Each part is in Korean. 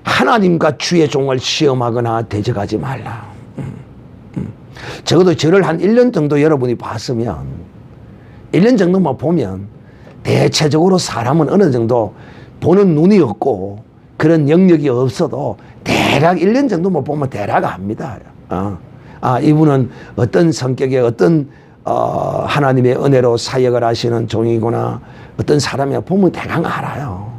하나님과 주의 종을 시험하거나 대적하지 말라. 적어도 저를 한 1년 정도 여러분이 봤으면 1년 정도만 보면 대체적으로 사람은 어느 정도 보는 눈이 없고 그런 영역이 없어도 대략 1년 정도만 보면 대략 압니다. 이분은 어떤 성격의 어떤 하나님의 은혜로 사역을 하시는 종이구나, 어떤 사람이야 보면 대강 알아요.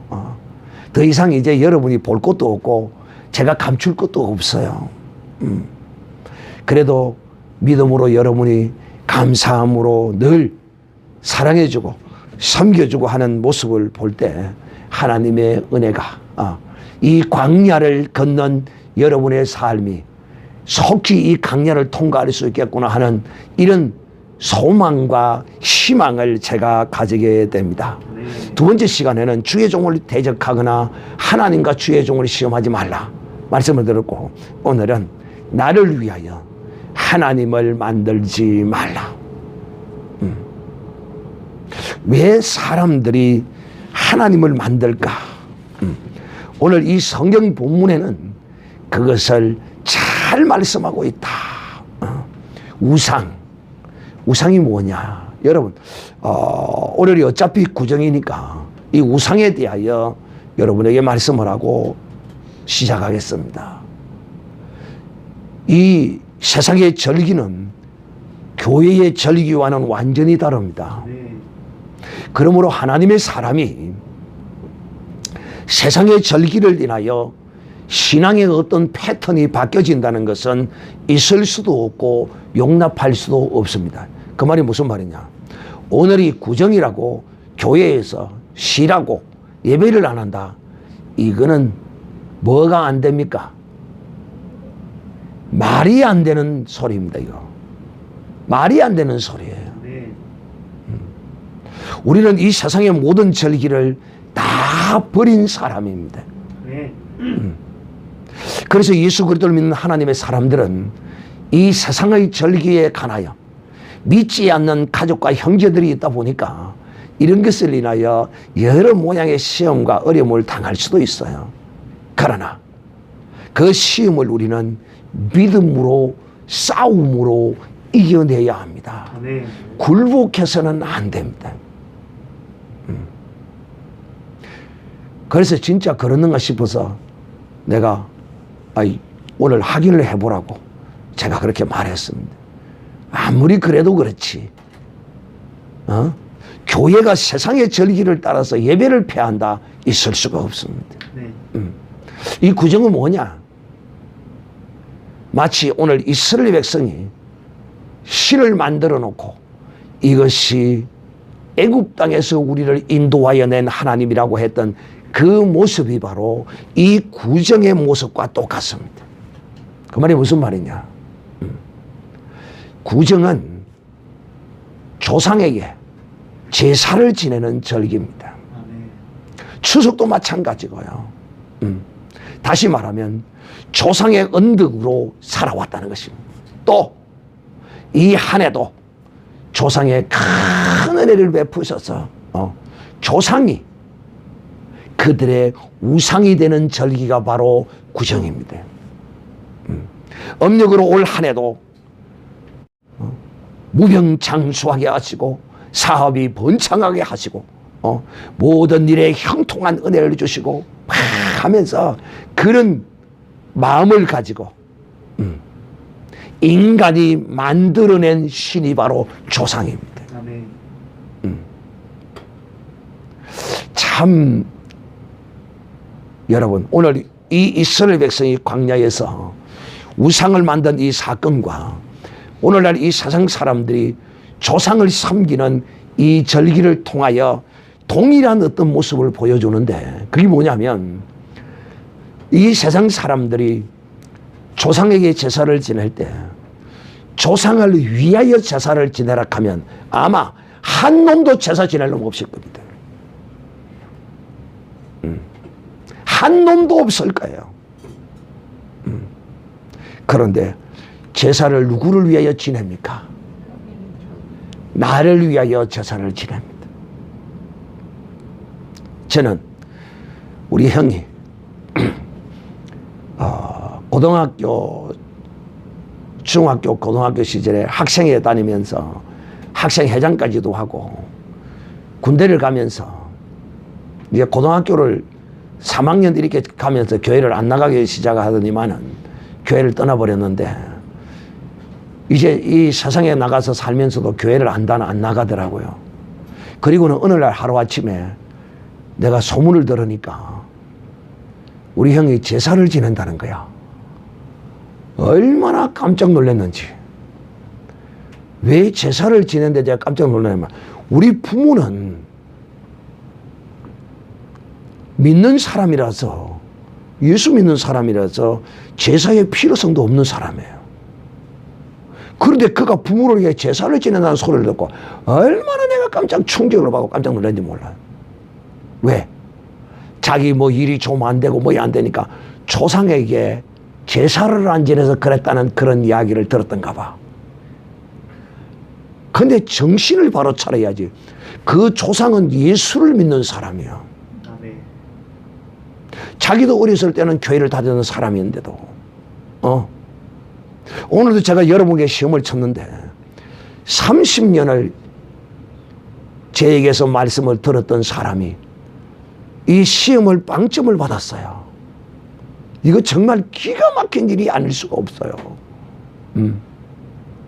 더 이상 이제 여러분이 볼 것도 없고 제가 감출 것도 없어요. 그래도 믿음으로 여러분이 감사함으로 늘 사랑해주고 섬겨주고 하는 모습을 볼 때 하나님의 은혜가 이 광야를 건넌 여러분의 삶이 속히 이 광야를 통과할 수 있겠구나 하는 이런 소망과 희망을 제가 가지게 됩니다. 두 번째 시간에는 주의 종을 대적하거나 하나님과 주의 종을 시험하지 말라 말씀을 들었고, 오늘은 나를 위하여 하나님을 만들지 말라. 왜 사람들이 하나님을 만들까? 오늘 이 성경 본문에는 그것을 잘 말씀하고 있다. 우상이 뭐냐? 여러분, 오늘이 어차피 구정이니까 이 우상에 대하여 여러분에게 말씀을 하고 시작하겠습니다. 이 세상의 절기는 교회의 절기와는 완전히 다릅니다. 그러므로 하나님의 사람이 세상의 절기를 인하여 신앙의 어떤 패턴이 바뀌어진다는 것은 있을 수도 없고 용납할 수도 없습니다. 그 말이 무슨 말이냐? 오늘이 구정이라고 교회에서 쉬라고 예배를 안 한다. 이거는 뭐가 안 됩니까? 말이 안 되는 소리입니다. 이거 말이 안 되는 소리예요. 우리는 이 세상의 모든 절기를 다 버린 사람입니다. 그래서 예수 그리스도를 믿는 하나님의 사람들은 이 세상의 절기에 관하여 믿지 않는 가족과 형제들이 있다 보니까 이런 것을 인하여 여러 모양의 시험과 어려움을 당할 수도 있어요. 그러나 그 시험을 우리는 믿음으로 싸움으로 이겨내야 합니다. 굴복해서는 안 됩니다. 그래서 진짜 그러는가 싶어서 내가 오늘 확인을 해보라고 제가 그렇게 말했습니다. 아무리 그래도 그렇지 교회가 세상의 절기를 따라서 예배를 폐한다 있을 수가 없습니다. 이 구정은 뭐냐? 마치 오늘 이스라엘 백성이 실을 만들어 놓고 이것이 애굽 땅에서 우리를 인도하여 낸 하나님이라고 했던 그 모습이 바로 이 구정의 모습과 똑같습니다. 그 말이 무슨 말이냐? 구정은 조상에게 제사를 지내는 절기입니다. 추석도 마찬가지고요. 다시 말하면 조상의 언덕으로 살아왔다는 것입니다. 또 이 한 해도 조상의 큰 은혜를 베푸셔서 조상이 그들의 우상이 되는 절기가 바로 구정입니다. 음력으로 올 한 해도 무병장수하게 하시고 사업이 번창하게 하시고 모든 일에 형통한 은혜를 주시고 하면서 그런 마음을 가지고 인간이 만들어낸 신이 바로 조상입니다. 참 여러분, 오늘 이 이스라엘 백성이 광야에서 우상을 만든 이 사건과 오늘날 이 세상 사람들이 조상을 섬기는 이 절기를 통하여 동일한 어떤 모습을 보여주는데, 그게 뭐냐면 이 세상 사람들이 조상에게 제사를 지낼 때 조상을 위하여 제사를 지내라 하면 아마 한 놈도 제사 지낼 놈 없을 겁니다. 한 놈도 없을 거예요. 그런데 제사를 누구를 위하여 지냅니까? 나를 위하여 제사를 지냅니다. 저는 우리 형이 고등학교, 중학교, 고등학교 시절에 학생회 다니면서 학생회장까지도 하고 군대를 가면서 이제 고등학교를 3학년 이렇게 가면서 교회를 안 나가기 시작하더니만은 교회를 떠나버렸는데 이제 이 세상에 나가서 살면서도 교회를 안 나가더라고요. 그리고는 어느 날 하루아침에 내가 소문을 들으니까 우리 형이 제사를 지낸다는 거야. 얼마나 깜짝 놀랐는지. 왜 제사를 지낸데 제가 깜짝 놀랐냐면 우리 부모는 믿는 사람이라서, 예수 믿는 사람이라서 제사의 필요성도 없는 사람이에요. 그런데 그가 부모를 위해 제사를 지낸다는 소리를 듣고 얼마나 내가 깜짝 충격을 받고 깜짝 놀랐는지 몰라요. 왜? 자기 뭐 일이 좀 안 되고 뭐이 안 되니까 조상에게 제사를 안 지내서 그랬다는 그런 이야기를 들었던가 봐. 근데 정신을 바로 차려야지. 그 조상은 예수를 믿는 사람이야. 자기도 어렸을 때는 교회를 다니는 사람인데도 오늘도 제가 여러분에게 시험을 쳤는데 30년을 제에게서 말씀을 들었던 사람이 이 시험을 빵점을 받았어요. 이거 정말 기가 막힌 일이 아닐 수가 없어요.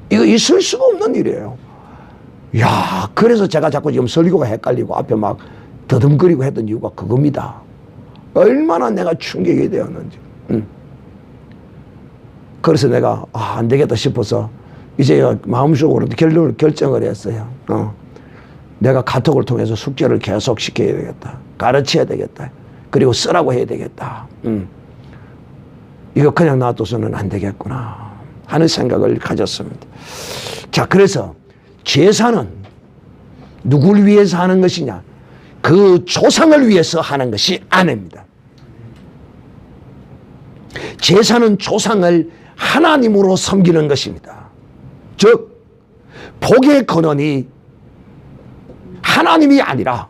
이거 있을 수가 없는 일이에요. 야, 그래서 제가 자꾸 지금 설교가 헷갈리고 앞에 막 더듬거리고 했던 이유가 그겁니다. 얼마나 내가 충격이 되었는지. 그래서 내가 안 되겠다 싶어서 이제 마음속으로 결정을 했어요. 내가 카톡을 통해서 숙제를 계속 시켜야 되겠다. 가르쳐야 되겠다. 그리고 쓰라고 해야 되겠다. 이거 그냥 놔둬서는 안 되겠구나 하는 생각을 가졌습니다. 자, 그래서 제사는 누구를 위해서 하는 것이냐? 그 조상을 위해서 하는 것이 아닙니다. 제사는 조상을 하나님으로 섬기는 것입니다. 즉 복의 근원이 하나님이 아니라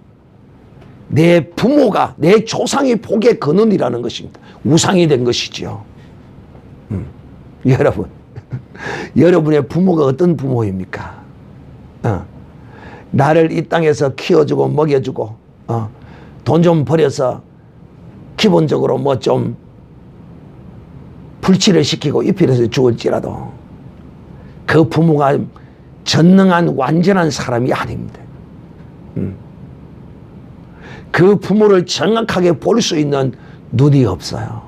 내 부모가, 내 조상이 복의 근원이라는 것입니다. 우상이 된 것이지요. 여러분, 여러분의 부모가 어떤 부모입니까? 나를 이 땅에서 키워주고 먹여주고 돈 좀 벌여서 기본적으로 뭐 좀 불치를 시키고 입힐해서 죽을지라도 그 부모가 전능한 완전한 사람이 아닙니다. 그 부모를 정확하게 볼 수 있는 눈이 없어요.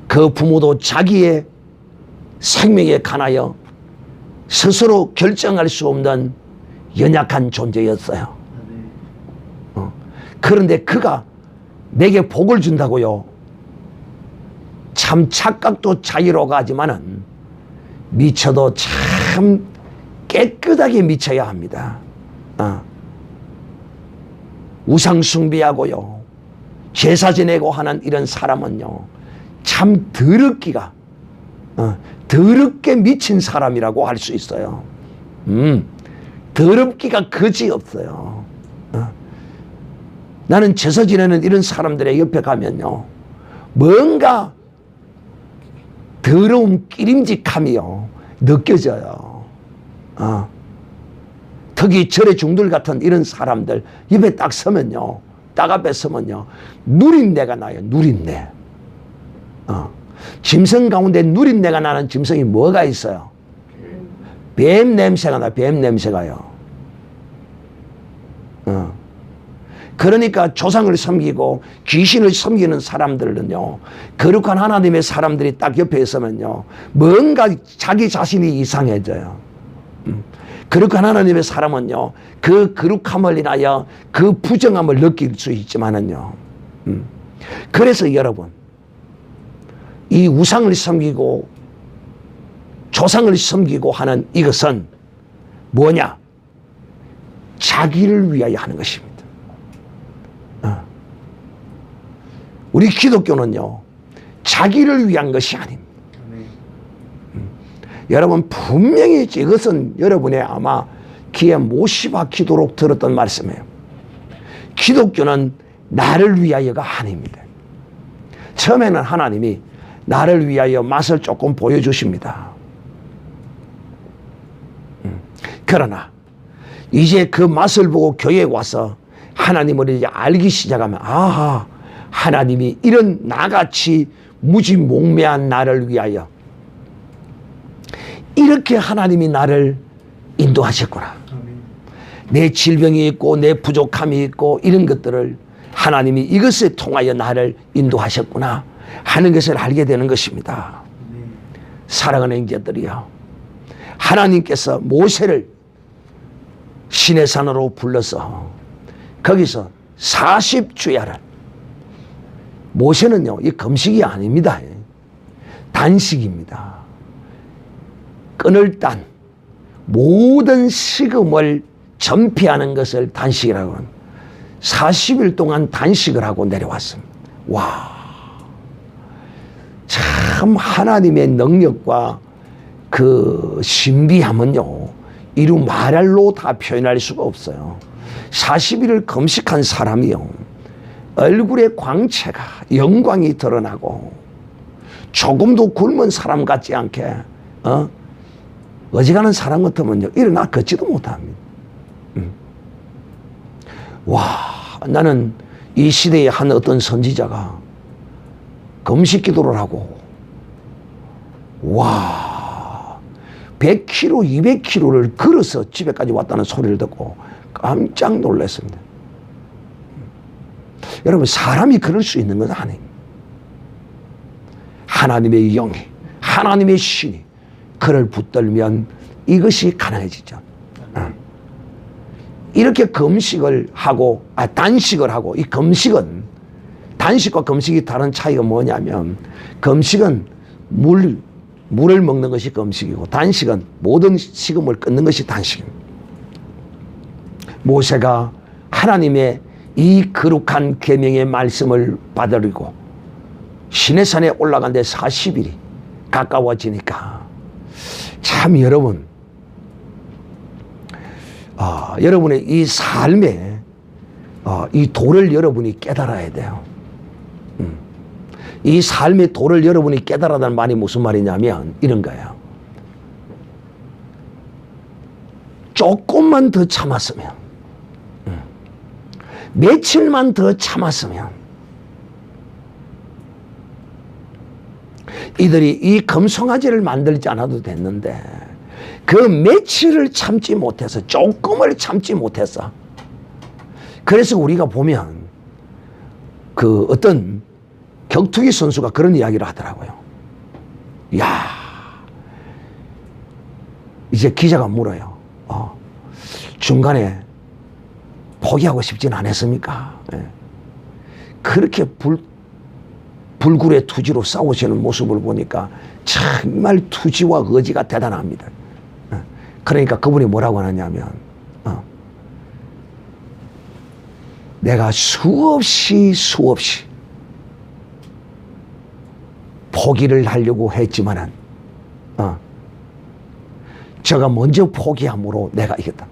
그 부모도 자기의 생명에 관하여 스스로 결정할 수 없는 연약한 존재였어요. 그런데 그가 내게 복을 준다고요. 참 착각도 자유로가 하지만은 미쳐도 참 깨끗하게 미쳐야 합니다. 우상 숭배하고요, 제사 지내고 하는 이런 사람은요, 참 더럽게 미친 사람이라고 할 수 있어요. 더럽기가 그지 없어요. 나는 제사 지내는 이런 사람들의 옆에 가면요, 뭔가 더러운 끼림직함이요 느껴져요. 특히 절의 중들 같은 이런 사람들 옆에 딱 서면요, 딱 앞에 서면요, 누린내가 나요. 누린내. 짐승 가운데 누린내가 나는 짐승이 뭐가 있어요? 뱀 냄새가 나. 뱀 냄새가요. 그러니까 조상을 섬기고 귀신을 섬기는 사람들은요, 거룩한 하나님의 사람들이 딱 옆에 있으면요, 뭔가 자기 자신이 이상해져요. 거룩한 하나님의 사람은요, 그 거룩함을 인하여 그 부정함을 느낄 수 있지만은요, 그래서 여러분, 이 우상을 섬기고 조상을 섬기고 하는 이것은 뭐냐? 자기를 위하여 하는 것입니다. 우리 기독교는요, 자기를 위한 것이 아닙니다. 여러분, 분명히 이것은 여러분의 아마 귀에 못이 박히도록 들었던 말씀이에요. 기독교는 나를 위하여가 아닙니다. 처음에는 하나님이 나를 위하여 맛을 조금 보여주십니다. 그러나 이제 그 맛을 보고 교회에 와서 하나님을 이제 알기 시작하면, 아하, 하나님이 이런 나같이 무지몽매한 나를 위하여 이렇게 하나님이 나를 인도하셨구나. 내 질병이 있고 내 부족함이 있고 이런 것들을 하나님이 이것에 통하여 나를 인도하셨구나 하는 것을 알게 되는 것입니다. 사랑하는 형제들이요, 하나님께서 모세를 시내산으로 불러서 거기서 40주야를, 모세는요 이 금식이 아닙니다. 단식입니다. 끈을 딴 모든 식음을 전폐하는 것을 단식이라고 합니다. 40일 동안 단식을 하고 내려왔습니다. 와, 참 하나님의 능력과 그 신비함은요 이루 말로 다 표현할 수가 없어요. 40일을 금식한 사람이요, 얼굴의 광채가, 영광이 드러나고 조금도 굶은 사람 같지 않게 어지간한 사람 같으면요 일어나 걷지도 못합니다. 와, 나는 이 시대에 한 어떤 선지자가 금식 기도를 하고, 와, 100km, 200km를 걸어서 집에까지 왔다는 소리를 듣고 깜짝 놀랐습니다. 여러분, 사람이 그럴 수 있는 건 아니에요. 하나님의 영이, 하나님의 신이 그를 붙들면 이것이 가능해지죠. 이렇게 금식을 하고, 단식을 하고, 이 금식은, 단식과 금식이 다른 차이가 뭐냐면, 금식은 물을 먹는 것이 금식이고, 단식은 모든 식음을 끊는 것이 단식입니다. 모세가 하나님의 이 거룩한 계명의 말씀을 받아들이고 시내산에 올라간 데 40일이 가까워지니까, 참 여러분, 여러분의 이 삶에 이 도를 여러분이 깨달아야 돼요. 이 삶의 도를 여러분이 깨달아다는 말이 무슨 말이냐면 이런 거예요. 조금만 더 참았으면, 며칠만 더 참았으면 이들이 이 금송아지를 만들지 않아도 됐는데, 그 며칠을 참지 못해서, 조금을 참지 못해서, 그래서 우리가 보면 그 어떤 격투기 선수가 그런 이야기를 하더라고요. 야, 이제 기자가 물어요. 중간에 포기하고 싶진 않았습니까? 예. 그렇게 불굴의 투지로 싸우시는 모습을 보니까 정말 투지와 의지가 대단합니다. 그러니까 그분이 뭐라고 하냐면, 내가 수없이 포기를 하려고 했지만은 제가 먼저 포기함으로 내가 이겼다.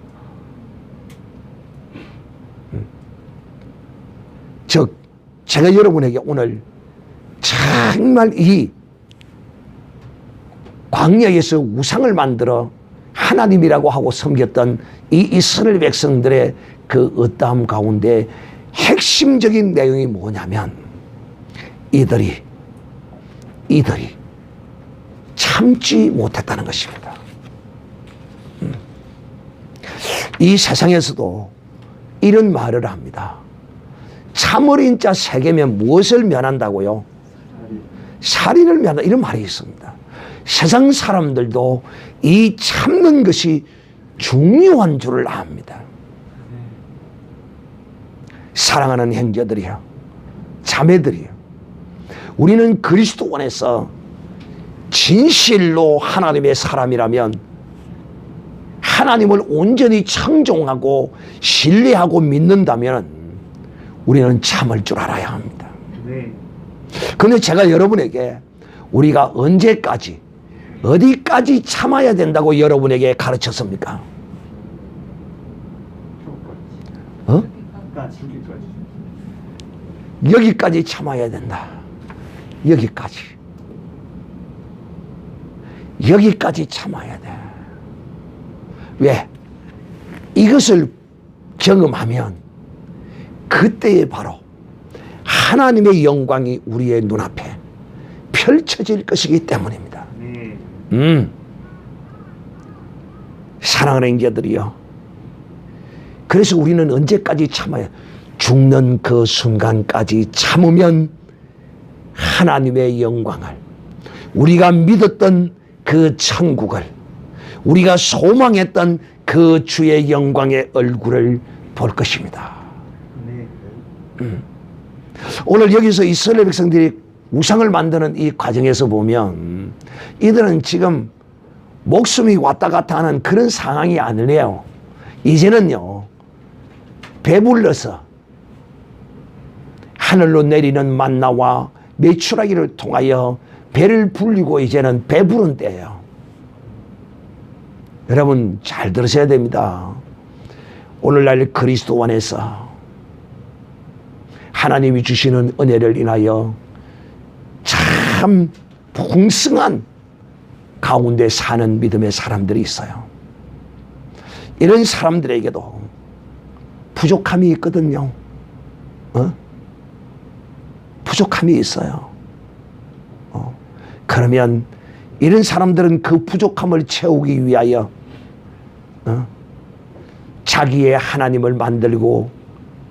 즉, 제가 여러분에게 오늘 정말 이 광야에서 우상을 만들어 하나님이라고 하고 섬겼던 이 이스라엘 백성들의 그 어떠함 가운데 핵심적인 내용이 뭐냐면, 이들이 참지 못했다는 것입니다. 이 세상에서도 이런 말을 합니다. 참어린 자 3개면 무엇을 면한다고요? 살인을 면한다, 이런 말이 있습니다. 세상 사람들도 이 참는 것이 중요한 줄을 압니다. 사랑하는 형제들이요, 자매들이요, 우리는 그리스도 안에서 진실로 하나님의 사람이라면, 하나님을 온전히 청종하고 신뢰하고 믿는다면 우리는 참을 줄 알아야 합니다. 그런데 제가 여러분에게 우리가 언제까지, 어디까지 참아야 된다고 여러분에게 가르쳤습니까? 여기까지 참아야 된다. 여기까지. 여기까지 참아야 돼. 왜? 이것을 경험하면 그때에 바로 하나님의 영광이 우리의 눈앞에 펼쳐질 것이기 때문입니다. 사랑하는 형제들이요. 그래서 우리는 언제까지 참아야, 죽는 그 순간까지 참으면 하나님의 영광을, 우리가 믿었던 그 천국을, 우리가 소망했던 그 주의 영광의 얼굴을 볼 것입니다. 오늘 여기서 이스라엘 백성들이 우상을 만드는 이 과정에서 보면 이들은 지금 목숨이 왔다 갔다 하는 그런 상황이 아니래요. 이제는요, 배불러서 하늘로 내리는 만나와 메추라기를 통하여 배를 불리고 이제는 배부른 때예요. 여러분 잘 들으셔야 됩니다. 오늘날 그리스도 안에서 하나님이 주시는 은혜를 인하여 참 풍성한 가운데 사는 믿음의 사람들이 있어요. 이런 사람들에게도 부족함이 있거든요. 부족함이 있어요. 그러면 이런 사람들은 그 부족함을 채우기 위하여 자기의 하나님을 만들고,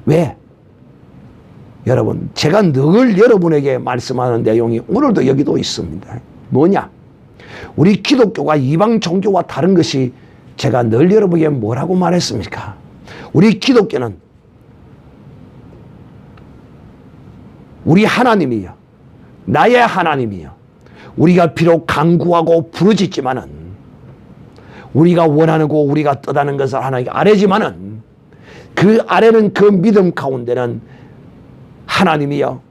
왜? 여러분, 제가 늘 여러분에게 말씀하는 내용이 오늘도 여기도 있습니다. 뭐냐? 우리 기독교가 이방 종교와 다른 것이, 제가 늘 여러분에게 뭐라고 말했습니까? 우리 기독교는 우리 하나님이요, 나의 하나님이요, 우리가 비록 간구하고 부르짖지만은, 우리가 원하고 우리가 뜻하는 것을 하나님께 아뢰지만은, 그 아래는, 그 믿음 가운데는 하나님이여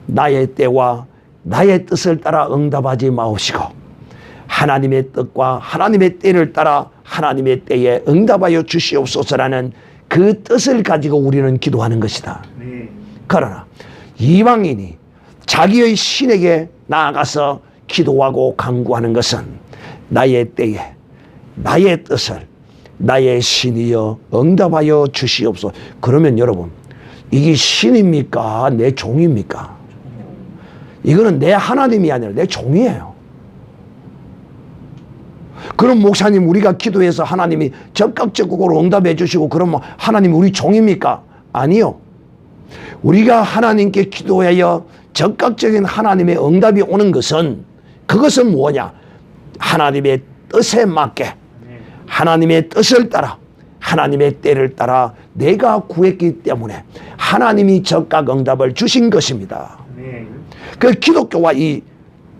나의 때와 나의 뜻을 따라 응답하지 마옵시고, 하나님의 뜻과 하나님의 때를 따라 하나님의 때에 응답하여 주시옵소서라는 그 뜻을 가지고 우리는 기도하는 것이다. 그러나 이방인이 자기의 신에게 나아가서 기도하고 간구하는 것은 나의 때에 나의 뜻을 나의 신이여 응답하여 주시옵소서. 그러면 여러분, 이게 신입니까? 내 종입니까? 이거는 내 하나님이 아니라 내 종이에요. 그럼 목사님, 우리가 기도해서 하나님이 적극적으로 응답해 주시고 그러면 하나님 우리 종입니까? 아니요. 우리가 하나님께 기도하여 적극적인 하나님의 응답이 오는 것은, 그것은 뭐냐? 하나님의 뜻에 맞게, 하나님의 뜻을 따라, 하나님의 때를 따라 내가 구했기 때문에 하나님이 적극 응답을 주신 것입니다. 그 기독교와 이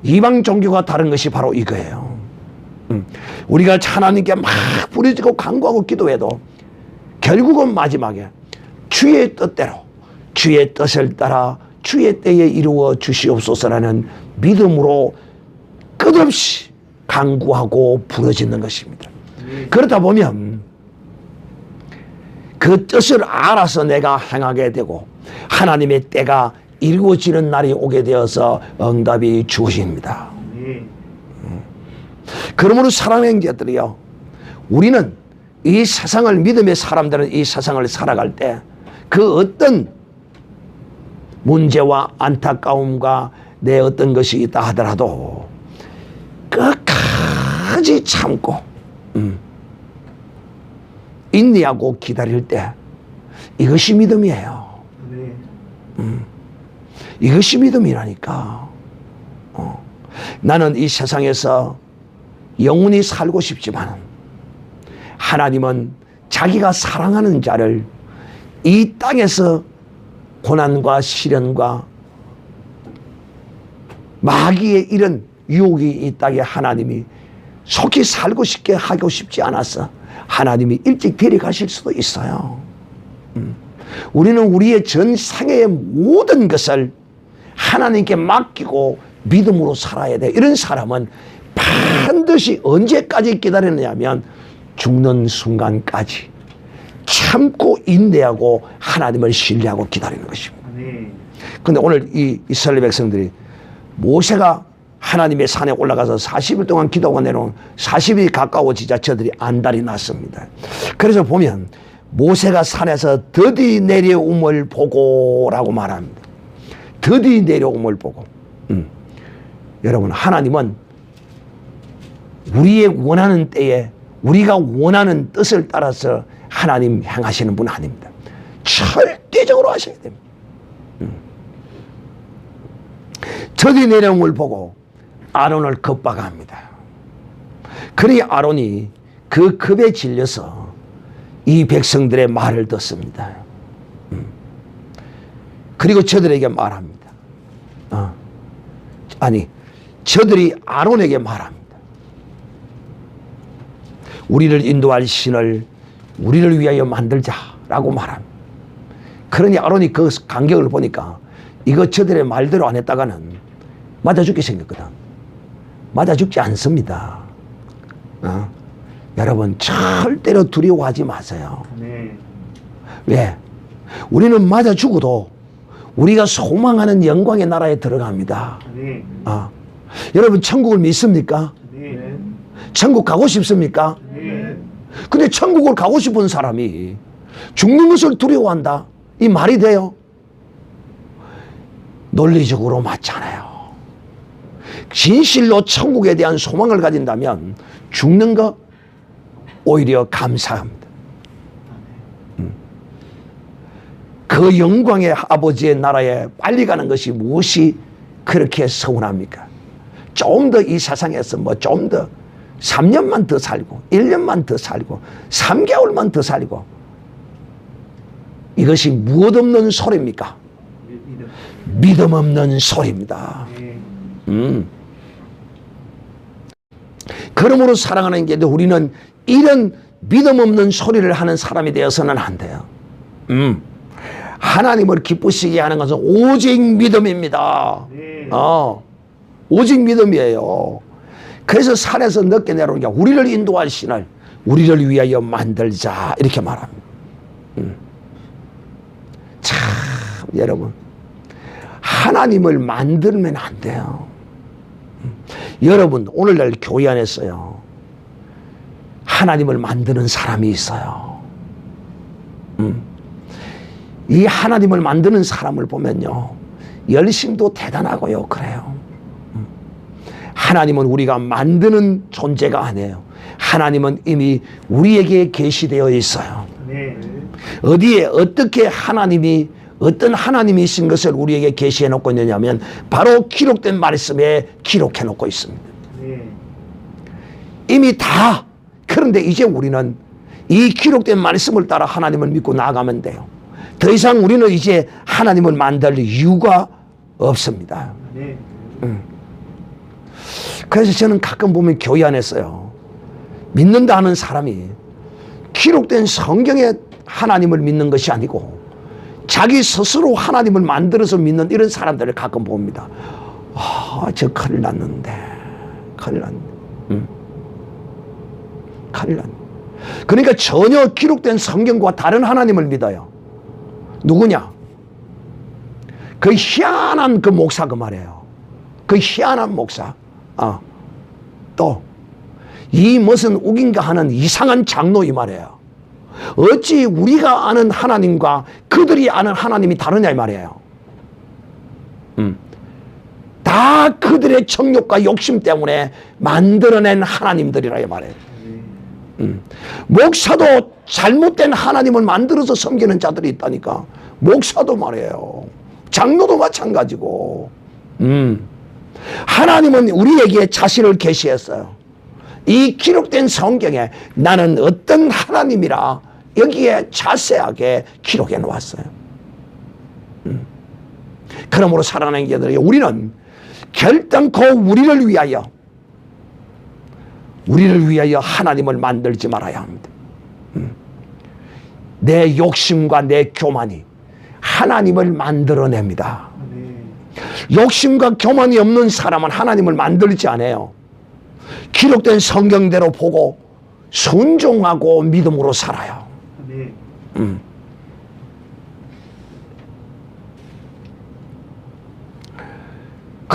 이방 종교가 다른 것이 바로 이거예요. 우리가 하나님께 막 부르짖고 간구하고 기도해도 결국은 마지막에 주의 뜻대로, 주의 뜻을 따라 주의 때에 이루어 주시옵소서라는 믿음으로 끝없이 간구하고 부르짖는 것입니다. 그러다 보면 그 뜻을 알아서 내가 행하게 되고 하나님의 때가 이루어지는 날이 오게 되어서 응답이 주어집니다. 그러므로 사랑하는 형제들이요, 우리는 이 세상을, 믿음의 사람들은 이 세상을 살아갈 때 그 어떤 문제와 안타까움과 내 어떤 것이 있다 하더라도 끝까지 참고 인내하고 기다릴 때, 이것이 믿음이에요. 이것이 믿음이라니까. 나는 이 세상에서 영원히 살고 싶지만 하나님은 자기가 사랑하는 자를 이 땅에서 고난과 시련과 마귀의 이런 유혹이 있다게 하나님이 속히 살고 싶게 하고 싶지 않아서 하나님이 일찍 데려가실 수도 있어요. 우리는 우리의 전 생애의 모든 것을 하나님께 맡기고 믿음으로 살아야 돼. 이런 사람은 반드시 언제까지 기다리느냐면 죽는 순간까지 참고 인내하고 하나님을 신뢰하고 기다리는 것입니다. 그런데 오늘 이 이스라엘 백성들이 모세가 하나님의 산에 올라가서 40일 동안 기도하고 내려온 40일이 가까워지자 저들이 안달이 났습니다. 그래서 보면 모세가 산에서 더디 내려옴을 보고라고 말합니다. 더디 내려옴을 보고. 여러분, 하나님은 우리의 원하는 때에 우리가 원하는 뜻을 따라서 하나님 행하시는 분 아닙니다. 절대적으로 하셔야 됩니다. 더디 내려옴을 보고 아론을 겁박합니다. 그러니 아론이 그 겁에 질려서 이 백성들의 말을 듣습니다. 그리고 저들에게 말합니다. 저들이 아론에게 말합니다. 우리를 인도할 신을 우리를 위하여 만들자라고 말합니다. 그러니 아론이 그 간격을 보니까 이거 저들의 말대로 안 했다가는 맞아 죽게 생겼거든. 맞아 죽지 않습니다. 여러분, 절대로 두려워하지 마세요. 네. 왜? 우리는 맞아 죽어도 우리가 소망하는 영광의 나라에 들어갑니다. 네. 여러분, 천국을 믿습니까? 네. 천국 가고 싶습니까? 네. 근데 천국을 가고 싶은 사람이 죽는 것을 두려워한다? 이 말이 돼요? 논리적으로 맞잖아요. 진실로 천국에 대한 소망을 가진다면 죽는 것 오히려 감사합니다. 그 영광의 아버지의 나라에 빨리 가는 것이 무엇이 그렇게 서운합니까? 좀 더 이 세상에서 좀 더 3년만 더 살고 1년만 더 살고 3개월만 더 살고 이것이 무엇 없는 소리입니까? 믿음 없는 소리입니다. 그러므로 사랑하는 게 우리는 이런 믿음 없는 소리를 하는 사람이 되어서는 안 돼요. 하나님을 기쁘시게 하는 것은 오직 믿음입니다. 오직 믿음이에요. 그래서 산에서 늦게 내려오는 게 우리를 인도할 신을 우리를 위하여 만들자 이렇게 말합니다. 참 여러분, 하나님을 만들면 안 돼요. 여러분, 오늘날 교회 안에서요 하나님을 만드는 사람이 있어요. 이 하나님을 만드는 사람을 보면요 열심도 대단하고요 그래요. 하나님은 우리가 만드는 존재가 아니에요. 하나님은 이미 우리에게 계시되어 있어요. 네. 어디에 어떻게 하나님이 어떤 하나님이신 것을 우리에게 계시해 놓고 있느냐면 바로 기록된 말씀에 기록해 놓고 있습니다. 네. 이미 다. 그런데 이제 우리는 이 기록된 말씀을 따라 하나님을 믿고 나아가면 돼요. 더 이상 우리는 이제 하나님을 만들 이유가 없습니다. 네. 그래서 저는 가끔 보면 교회 안에서요 믿는다 하는 사람이 기록된 성경에 하나님을 믿는 것이 아니고 자기 스스로 하나님을 만들어서 믿는 이런 사람들을 가끔 봅니다. 저 큰일 났는데 큰일 났는데 큰일 났네. 그러니까 전혀 기록된 성경과 다른 하나님을 믿어요. 누구냐? 그 희한한 그 목사 그 말이에요. 그 희한한 목사. 또 이 무슨 우긴가 하는 이상한 장로 이 말이에요. 어찌 우리가 아는 하나님과 그들이 아는 하나님이 다르냐 이 말이에요. 다 그들의 정욕과 욕심 때문에 만들어낸 하나님들이라 이 말이에요. 목사도 잘못된 하나님을 만들어서 섬기는 자들이 있다니까. 목사도 말이에요. 장로도 마찬가지고. 하나님은 우리에게 자신을 계시했어요. 이 기록된 성경에 나는 어떤 하나님이라 여기에 자세하게 기록해 놓았어요. 그러므로 사랑하는 자들이 우리는 결단코 우리를 위하여 하나님을 만들지 말아야 합니다. 내 욕심과 내 교만이 하나님을 만들어냅니다. 욕심과 교만이 없는 사람은 하나님을 만들지 않아요. 기록된 성경대로 보고 순종하고 믿음으로 살아요.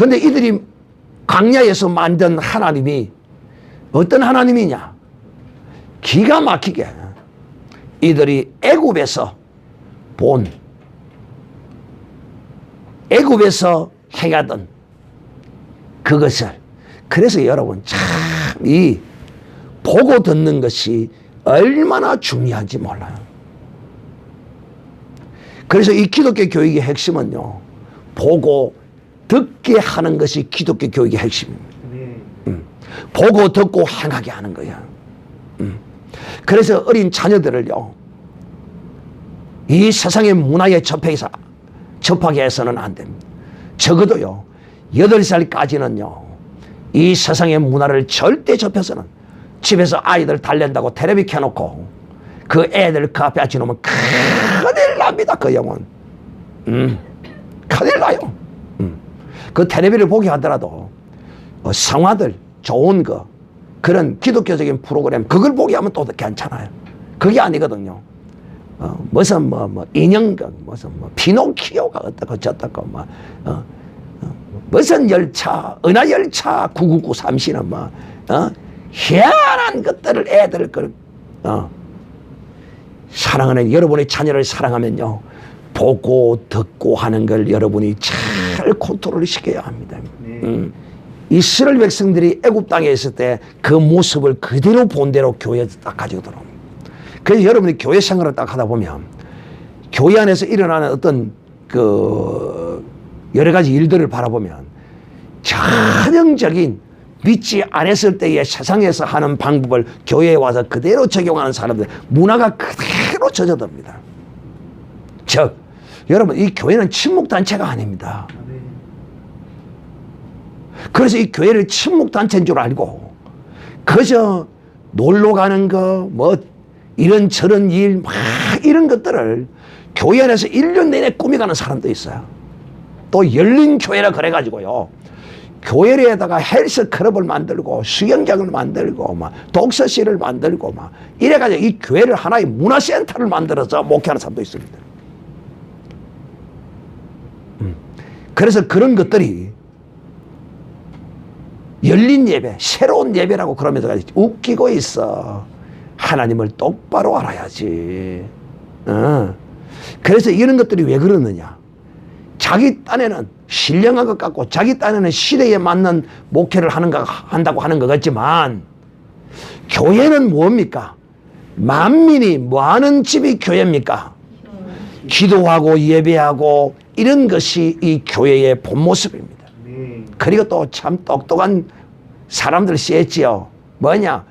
근데 이들이 광야에서 만든 하나님이 어떤 하나님이냐? 기가 막히게 이들이 애굽에서 행하던 그것을, 그래서 여러분 참 이 보고 듣는 것이 얼마나 중요한지 몰라요. 그래서 이 기독교 교육의 핵심은요, 보고 듣게 하는 것이 기독교 교육의 핵심입니다. 보고 듣고 행하게 하는 거야. 그래서 어린 자녀들을요, 이 세상의 문화에 접하게 해서는 안 됩니다. 적어도요 8살까지는요 이 세상의 문화를 절대 접해서는, 집에서 아이들 달랜다고 텔레비 켜놓고 그 애들 그 앞에 앉혀놓으면 큰일 납니다. 그 영혼 큰일 나요. 그 텔레비를 보게 하더라도 성화들 좋은 그런 기독교적인 프로그램 그걸 보게 하면 또 괜찮아요. 그게 아니거든요. 무슨 인형극, 무슨 피노키오가 어떻고 저떻고 무슨 열차, 은하열차 9993시는 희한한 것들을 애들 사랑하는 여러분의 자녀를 사랑하면요, 보고 듣고 하는 걸 여러분이 잘 컨트롤 시켜야 합니다. 이스라엘 백성들이 애굽 땅에 있을 때 그 모습을 그대로 본 대로 교회에 딱 가지고 들어옵니다. 그래서 여러분이 교회 생활을 딱 하다 보면 교회 안에서 일어나는 어떤 여러 가지 일들을 바라보면 전형적인 믿지 않았을 때의 세상에서 하는 방법을 교회에 와서 그대로 적용하는 사람들, 문화가 그대로 젖어듭니다. 즉 여러분, 이 교회는 친목단체가 아닙니다. 그래서 이 교회를 친목단체인 줄 알고 그저 놀러 가는 거 이런저런 일 이런 것들을 교회 안에서 1년 내내 꾸며가는 사람도 있어요. 또 열린 교회라 그래가지고요, 교회에다가 헬스 클럽을 만들고 수영장을 만들고 독서실을 만들고 이래가지고 이 교회를 하나의 문화센터를 만들어서 목회하는 사람도 있습니다. 그래서 그런 것들이 열린 예배, 새로운 예배라고 그러면서 웃기고 있어. 하나님을 똑바로 알아야지. 그래서 이런 것들이 왜 그러느냐? 자기 딴에는 신령한 것 같고 자기 딴에는 시대에 맞는 목회를 한다고 하는 것 같지만, 교회는 뭡니까? 만민이 뭐하는 집이 교회입니까? 기도하고 예배하고 이런 것이 이 교회의 본 모습입니다. 그리고 또 참 똑똑한 사람들 쓰였지요. 뭐냐?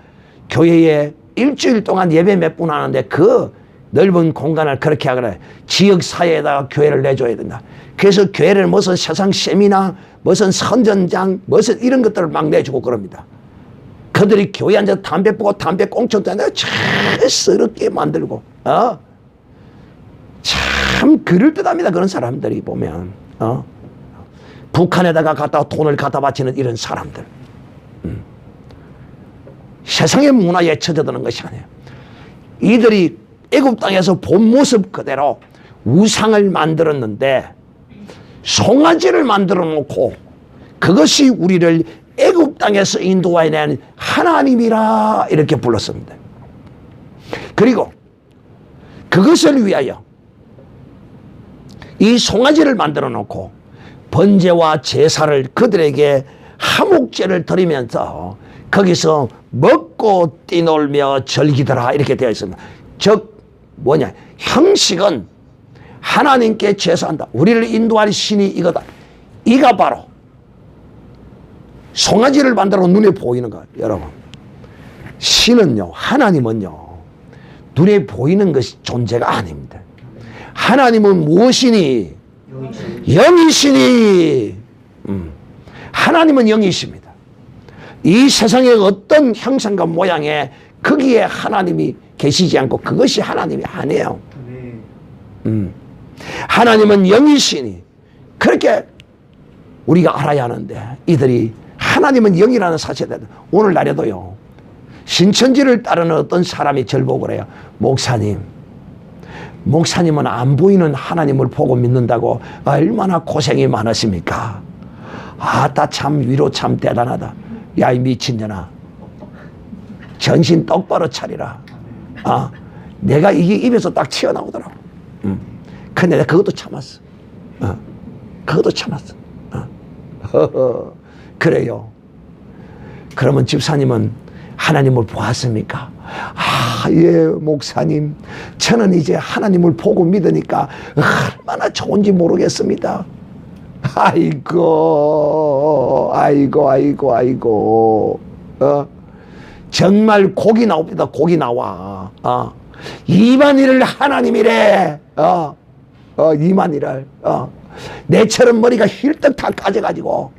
교회에 일주일 동안 예배 몇 분 하는데 그 넓은 공간을 그렇게 하거나 지역사회에다가 교회를 내줘야 된다. 그래서 교회를 무슨 세상 세미나, 무슨 선전장, 무슨 이런 것들을 막 내주고 그럽니다. 그들이 교회 앉아서 담배 피고 담배 꽁초도 내가 촌스럽게 만들고, 참 그럴듯합니다. 그런 사람들이 보면, 북한에다가 돈을 갖다 바치는 이런 사람들. 세상의 문화에 처져드는 것이 아니에요. 이들이 애굽 땅에서 본 모습 그대로 우상을 만들었는데 송아지를 만들어 놓고 그것이 우리를 애굽 땅에서 인도해낸 하나님이라 이렇게 불렀습니다. 그리고 그것을 위하여 이 송아지를 만들어 놓고 번제와 제사를 그들에게 화목제를 드리면서 거기서 먹고 뛰놀며 즐기더라 이렇게 되어 있습니다. 즉 뭐냐? 형식은 하나님께 제사한다. 우리를 인도할 신이 이거다. 이가 바로 송아지를 만들어 눈에 보이는 거예요. 여러분, 신은요, 하나님은요 눈에 보이는 것이 존재가 아닙니다. 하나님은 무엇이니? 영이시니. 하나님은 영이십니다. 이 세상의 어떤 형상과 모양에 거기에 하나님이 계시지 않고 그것이 하나님이 아니에요. 하나님은 영이시니 그렇게 우리가 알아야 하는데, 이들이 하나님은 영이라는 사실을 오늘날에도요, 신천지를 따르는 어떤 사람이 절 보고 그래요. 목사님은 안 보이는 하나님을 보고 믿는다고 얼마나 고생이 많으십니까? 아따 참 위로 참 대단하다. 야 이 미친년아, 정신 똑바로 차리라. 내가 이게 입에서 딱 튀어나오더라고. 근데 내가 그것도 참았어. 그것도 참았어. 그래요. 그러면 집사님은 하나님을 보았습니까? 예, 목사님. 저는 이제 하나님을 보고 믿으니까 얼마나 좋은지 모르겠습니다. 아이고. 정말 곡이 나옵니다. 곡이 나와. 이만희를 하나님이래. 이만희를. 내처럼 머리가 힐떡 다 까져가지고.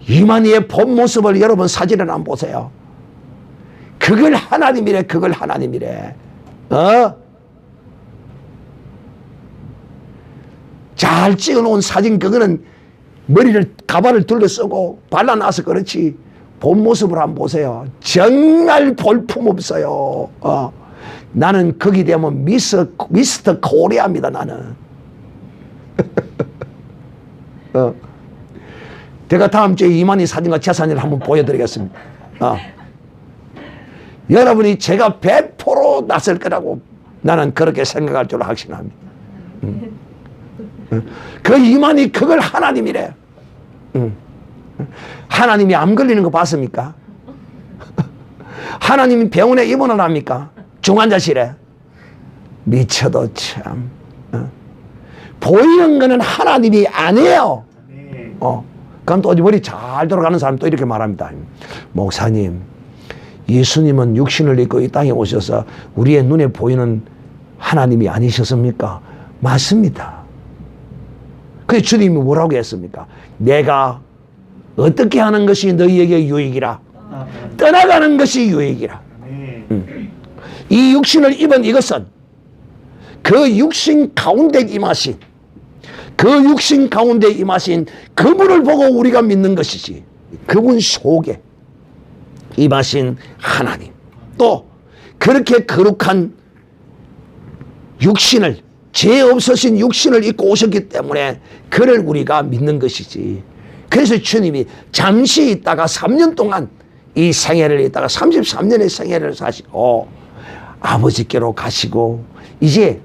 이만희의 본 모습을 여러분 사진을 한번 보세요. 그걸 하나님이래. 그걸 하나님이래. 잘 찍어놓은 사진, 그거는 머리를 가발을 둘러쓰고 발라놔서 그렇지 본 모습을 한번 보세요. 정말 볼품없어요. 나는 거기 되면 미스터 코리아입니다. 나는. 제가 다음 주에 이만희 사진과 제 사진을 한번 보여드리겠습니다. 여러분이 제가 100% 낯설 거라고 나는 그렇게 생각할 줄 확신합니다. 그 이만희 그걸 하나님이래. 하나님이 암 걸리는 거 봤습니까? 하나님이 병원에 입원을 합니까? 중환자실에. 미쳐도 참. 보이는 거는 하나님이 아니에요. 그럼 또 머리 잘 돌아가는 사람 또 이렇게 말합니다. 목사님, 예수님은 육신을 입고 이 땅에 오셔서 우리의 눈에 보이는 하나님이 아니셨습니까? 맞습니다. 그래서 주님이 뭐라고 했습니까? 내가 어떻게 하는 것이 너희에게 유익이라. 떠나가는 것이 유익이라. 이 육신을 입은 이것은 그 육신 가운데 임하신, 그 육신 가운데 임하신 그분을 보고 우리가 믿는 것이지, 그분 속에 임하신 하나님, 또 그렇게 거룩한 육신을, 죄 없으신 육신을 입고 오셨기 때문에 그를 우리가 믿는 것이지. 그래서 주님이 잠시 있다가 3년 동안 이 생애를 있다가 33년의 생애를 사시고 아버지께로 가시고 이제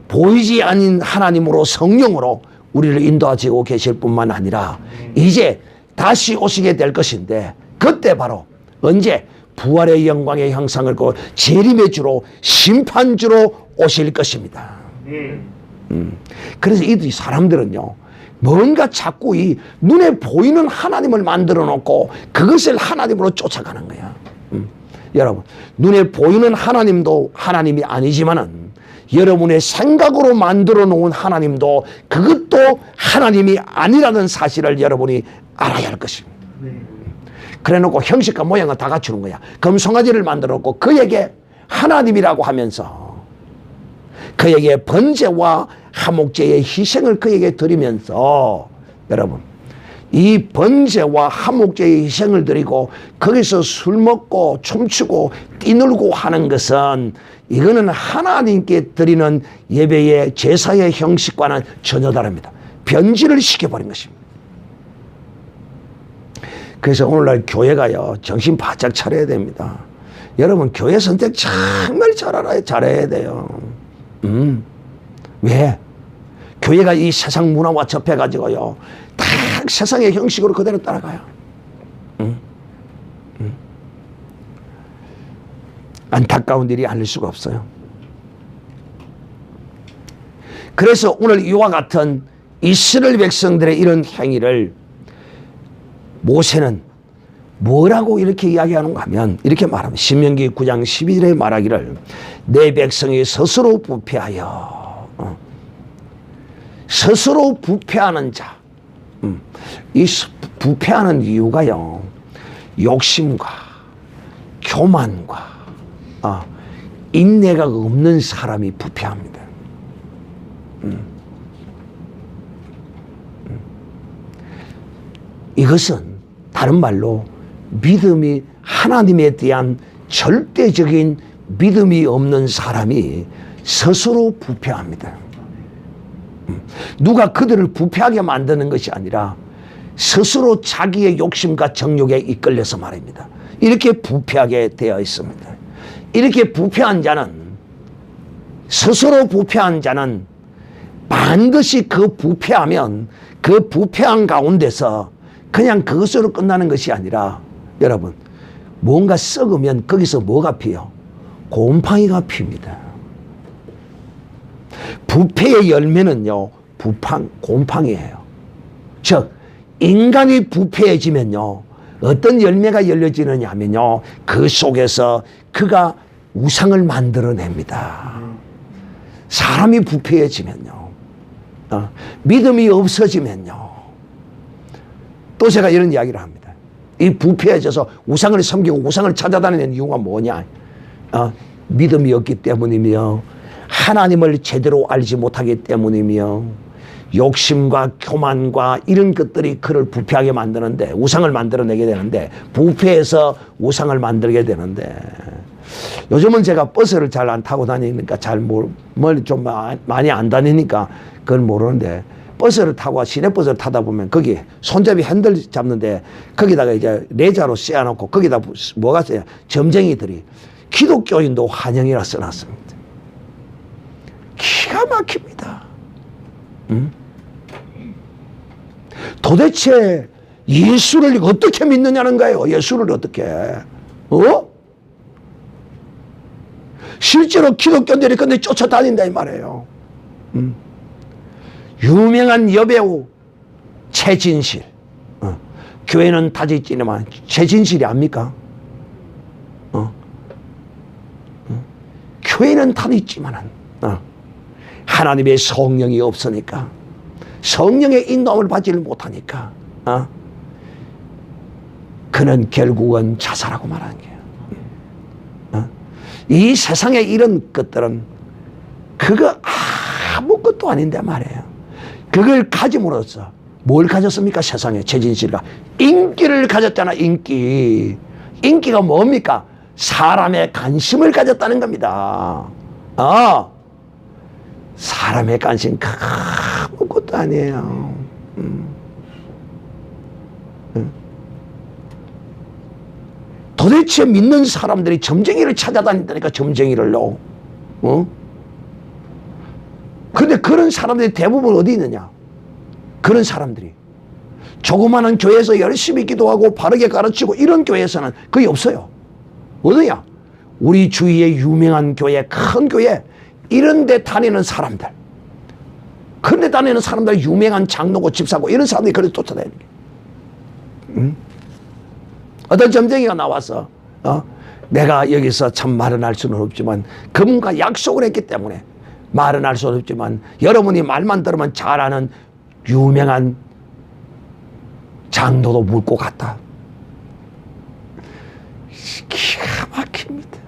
보이지 않는 하나님으로, 성령으로 우리를 인도하시고 계실 뿐만 아니라 이제 다시 오시게 될 것인데, 그때 바로 언제? 부활의 영광의 형상을 그 재림의 주로, 심판주로 오실 것입니다. 그래서 이 사람들은요, 뭔가 자꾸 이 눈에 보이는 하나님을 만들어 놓고 그것을 하나님으로 쫓아가는 거야. 여러분, 눈에 보이는 하나님도 하나님이 아니지만은 여러분의 생각으로 만들어 놓은 하나님도 그것도 하나님이 아니라는 사실을 여러분이 알아야 할 것입니다. 그래 놓고 형식과 모양을 다 갖추는 거야. 금송아지를 만들어 놓고 그에게 하나님이라고 하면서 그에게 번제와 화목제의 희생을 그에게 드리면서, 여러분, 이 번제와 화목제의 희생을 드리고 거기서 술 먹고 춤추고 뛰놀고 하는 것은, 이거는 하나님께 드리는 예배의 제사의 형식과는 전혀 다릅니다. 변질을 시켜버린 것입니다. 그래서 오늘날 교회가요, 정신 바짝 차려야 됩니다. 여러분, 교회 선택 정말 잘해야 돼요. 왜? 교회가 이 세상 문화와 접해가지고요, 다 세상의 형식으로 그대로 따라가요. 안타까운 일이 아닐 수가 없어요. 그래서 오늘 이와 같은 이스라엘 백성들의 이런 행위를 모세는 뭐라고 이렇게 이야기하는가 하면 이렇게 말합니다. 신명기 9장 12절에 말하기를, 내 백성이 스스로 부패하여, 스스로 부패하는 자, 이 부패하는 이유가요, 욕심과 교만과 인내가 없는 사람이 부패합니다. 이것은 다른 말로 믿음이, 하나님에 대한 절대적인 믿음이 없는 사람이 스스로 부패합니다. 누가 그들을 부패하게 만드는 것이 아니라 스스로 자기의 욕심과 정욕에 이끌려서 말입니다. 이렇게 부패하게 되어 있습니다. 이렇게 부패한 자는, 스스로 부패한 자는 반드시 그 부패하면 그 부패한 가운데서 그냥 그것으로 끝나는 것이 아니라, 여러분, 뭔가 썩으면 거기서 뭐가 피요? 곰팡이가 핍니다. 부패의 열매는요, 곰팡이예요. 즉, 인간이 부패해지면요, 어떤 열매가 열려지느냐 하면요, 그 속에서 그가 우상을 만들어냅니다. 사람이 부패해지면요, 믿음이 없어지면요, 또 제가 이런 이야기를 합니다. 이 부패해져서 우상을 섬기고 우상을 찾아다니는 이유가 뭐냐? 믿음이 없기 때문이며, 하나님을 제대로 알지 못하기 때문이며, 욕심과 교만과 이런 것들이 그를 부패하게 만드는데, 우상을 만들어내게 되는데, 부패해서 우상을 만들게 되는데, 요즘은 제가 버스를 잘 안 타고 다니니까 뭘 좀 많이 안 다니니까 그건 모르는데, 버스를 타고 시내버스를 타다 보면 거기 손잡이 핸들 잡는데 거기다가 이제 레자로 씌워놓고 거기다 뭐가 써요? 점쟁이들이 기독교인도 환영이라 써놨습니다. 기가 막힙니다. 도대체 예수를 어떻게 믿느냐는 거예요. 예수를 어떻게. 실제로 기독교인들이 근데 쫓아다닌다 이 말이에요. 유명한 여배우 최진실. 교회는 다졌지만 최진실이 압니까? 교회는 다졌지만은 하나님의 성령이 없으니까, 성령의 인도함을 받지를 못하니까 그는 결국은 자살하고 말하는 거예요. 이 세상에 이런 것들은 그거 아무것도 아닌데 말이에요. 그걸 가짐으로써 뭘 가졌습니까? 세상에 최진실가 인기를 가졌잖아. 인기가 뭡니까? 사람의 관심을 가졌다는 겁니다. 사람의 관심 아무것도 아니에요. 도대체 믿는 사람들이 점쟁이를 찾아다닌다니까, 점쟁이를요. 근데 그런 사람들이 대부분 어디 있느냐? 그런 사람들이 조그마한 교회에서 열심히 기도하고 바르게 가르치고 이런 교회에서는 거의 없어요. 어디냐? 우리 주위의 유명한 교회, 큰 교회, 이런 데 다니는 사람들, 그런 데 다니는 사람들, 유명한 장로고 집사고 이런 사람들이 그래서 쫓아다니는 거예요. 어떤 점쟁이가 나와서 내가 여기서 참 말은 할 수는 없지만 그분과 약속을 했기 때문에 말은 할 수는 없지만 여러분이 말만 들으면 잘 아는 유명한 장로도 묻고 갔다. 기가 막힙니다.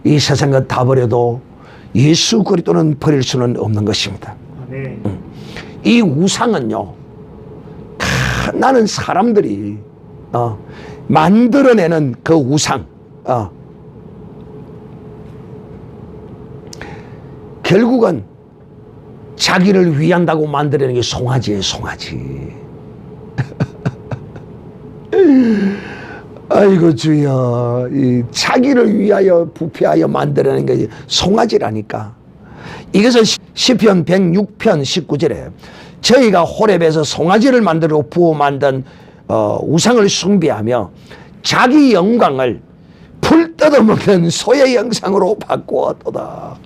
이 세상은 다 버려도 예수 그리스도는 버릴 수는 없는 것입니다. 이 우상은요, 나는 사람들이 만들어내는 그 우상, 결국은 자기를 위한다고 만들어내는 게 송아지예요, 송아지. 아이고 주여, 이 자기를 위하여 부패하여 만들어내는 게 송아지라니까. 이것은 시편 106편 19절에 저희가 호렙에서 송아지를 만들고 부어 만든 우상을 숭배하며 자기 영광을 풀 뜯어먹는 소의 형상으로 바꾸었도다.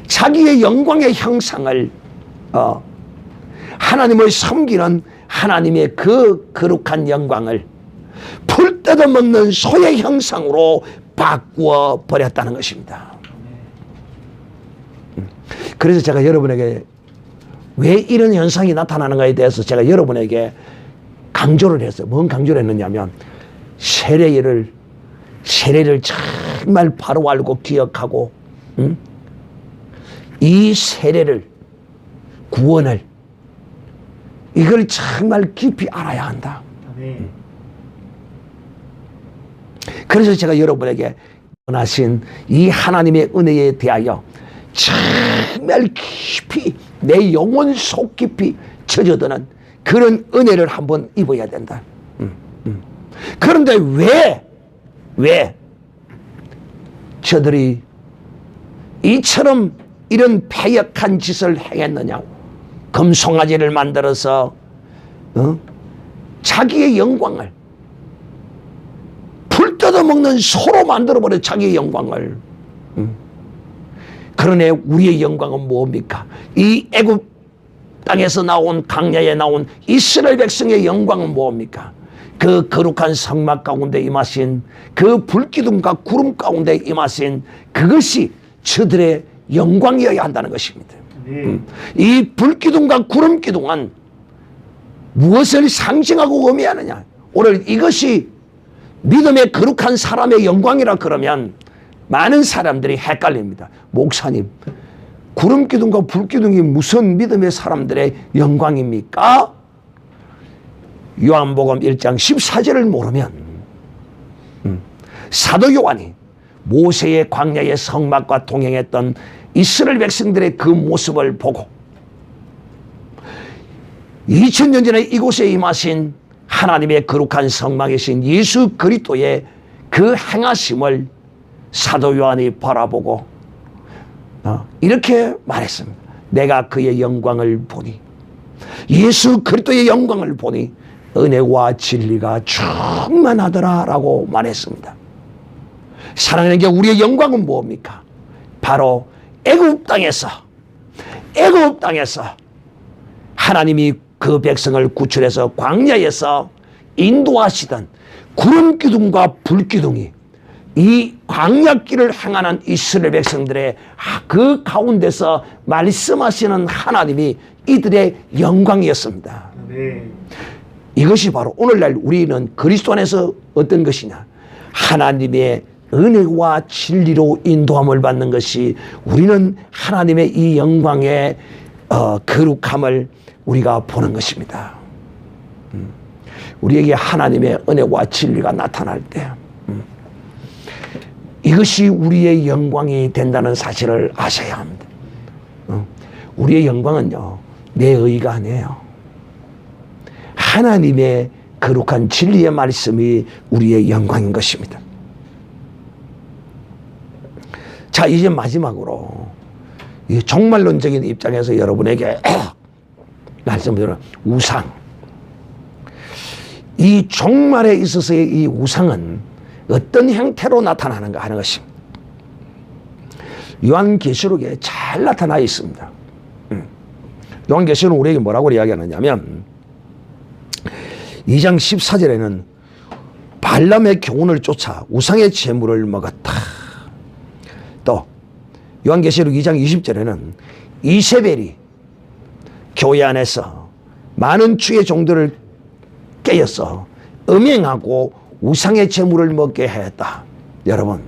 자기의 영광의 형상을 하나님을 섬기는 하나님의 그 거룩한 영광을 풀 뜯어먹는 소의 형상으로 바꾸어 버렸다는 것입니다. 그래서 제가 여러분에게 왜 이런 현상이 나타나는가에 대해서 제가 여러분에게 강조를 했어요. 뭔 강조를 했느냐면 세례를 정말 바로 알고 기억하고 이 세례를, 구원을, 이걸 정말 깊이 알아야 한다. 그래서 제가 여러분에게 원하신 이 하나님의 은혜에 대하여 정말 깊이 내 영혼 속 깊이 젖어드는 그런 은혜를 한번 입어야 된다. 그런데 왜 저들이 이처럼 이런 패역한 짓을 행했느냐? 금송아지를 만들어서 자기의 영광을 불 뜯어먹는 소로 만들어버려. 자기의 영광을. 그러네. 우리의 영광은 뭡니까? 이 애굽 땅에서 나온, 강야에 나온 이스라엘 백성의 영광은 뭡니까? 그 거룩한 성막 가운데 임하신, 그 불기둥과 구름 가운데 임하신 그것이 저들의 영광이어야 한다는 것입니다. 이 불기둥과 구름 기둥은 무엇을 상징하고 의미하느냐? 오늘 이것이 믿음의 거룩한 사람의 영광이라 그러면 많은 사람들이 헷갈립니다. 목사님, 구름 기둥과 불 기둥이 무슨 믿음의 사람들의 영광입니까? 요한복음 1장 14절을 모르면 사도 요한이 모세의 광야의 성막과 동행했던 이스라엘 백성들의 그 모습을 보고 2000년 전에 이곳에 임하신 하나님의 거룩한 성막이신 예수 그리스도의 그 행하심을 사도 요한이 바라보고 이렇게 말했습니다. 내가 그의 영광을 보니, 예수 그리스도의 영광을 보니 은혜와 진리가 충만하더라 라고 말했습니다. 사랑하는 게 우리의 영광은 뭡니까? 바로 애굽 땅에서 하나님이 그 백성을 구출해서 광야에서 인도하시던 구름 기둥과 불 기둥이 이 광야길을 행하는 이스라엘 백성들의 그 가운데서 말씀하시는 하나님이 이들의 영광이었습니다. 이것이 바로 오늘날 우리는 그리스도 안에서 어떤 것이냐? 하나님의 은혜와 진리로 인도함을 받는 것이, 우리는 하나님의 이 영광의 거룩함을 우리가 보는 것입니다. 우리에게 하나님의 은혜와 진리가 나타날 때 이것이 우리의 영광이 된다는 사실을 아셔야 합니다. 우리의 영광은요, 내 의가 아니에요. 하나님의 거룩한 진리의 말씀이 우리의 영광인 것입니다. 자, 이제 마지막으로 이 종말론적인 입장에서 여러분에게 말씀드리는 우상, 이 종말에 있어서의 이 우상은 어떤 형태로 나타나는가 하는 것입니다. 요한계시록에 잘 나타나 있습니다. 요한계시록은 우리에게 뭐라고 이야기하느냐면 2장 14절에는 발람의 교훈을 쫓아 우상의 제물을 먹었다. 또 요한계시록 2장 20절에는 이세벨이 교회 안에서 많은 주의 종들을 깨어서 음행하고 우상의 제물을 먹게 했다. 여러분,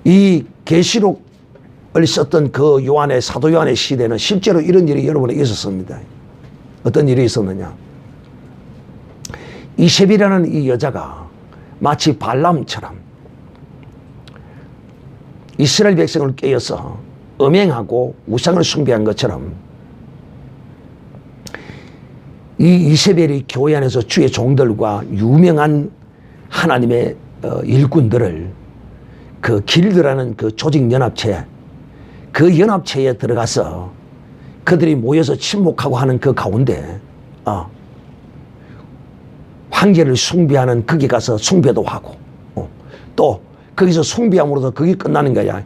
이 계시록을 썼던 그 요한의, 사도 요한의 시대는 실제로 이런 일이 여러분에게 있었습니다. 어떤 일이 있었느냐? 이세벨이라는 이 여자가 마치 발람처럼 이스라엘 백성을 깨어서 음행하고 우상을 숭배한 것처럼 이 이세벨이 교회 안에서 주의 종들과 유명한 하나님의 일꾼들을 그 길드라는 그 조직연합체, 그 연합체에 들어가서 그들이 모여서 침묵하고 하는 그 가운데 황제를 숭배하는, 거기 가서 숭배도 하고 또 거기서 숭배함으로써 그게 끝나는 거야.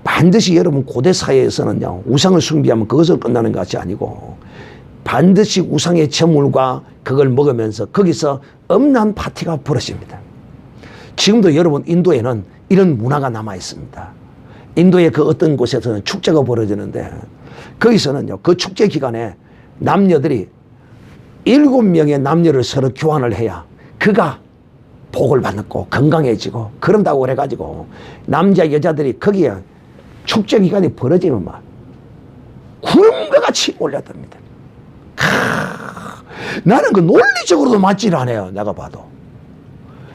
반드시 여러분 고대 사회에서는요, 우상을 숭배하면 그것을 끝나는 것이 아니고 반드시 우상의 제물과 그걸 먹으면서 거기서 엄난 파티가 벌어집니다. 지금도 여러분 인도에는 이런 문화가 남아 있습니다. 인도의 그 어떤 곳에서는 축제가 벌어지는데 거기서는요, 그 축제 기간에 남녀들이 7명의 남녀를 서로 교환을 해야 그가 복을 받고 건강해지고 그런다고 그래가지고 남자 여자들이 거기에 축제 기간이 벌어지면 막 구름과 같이 몰려듭니다. 나는 그 논리적으로도 맞질 않아요, 내가 봐도.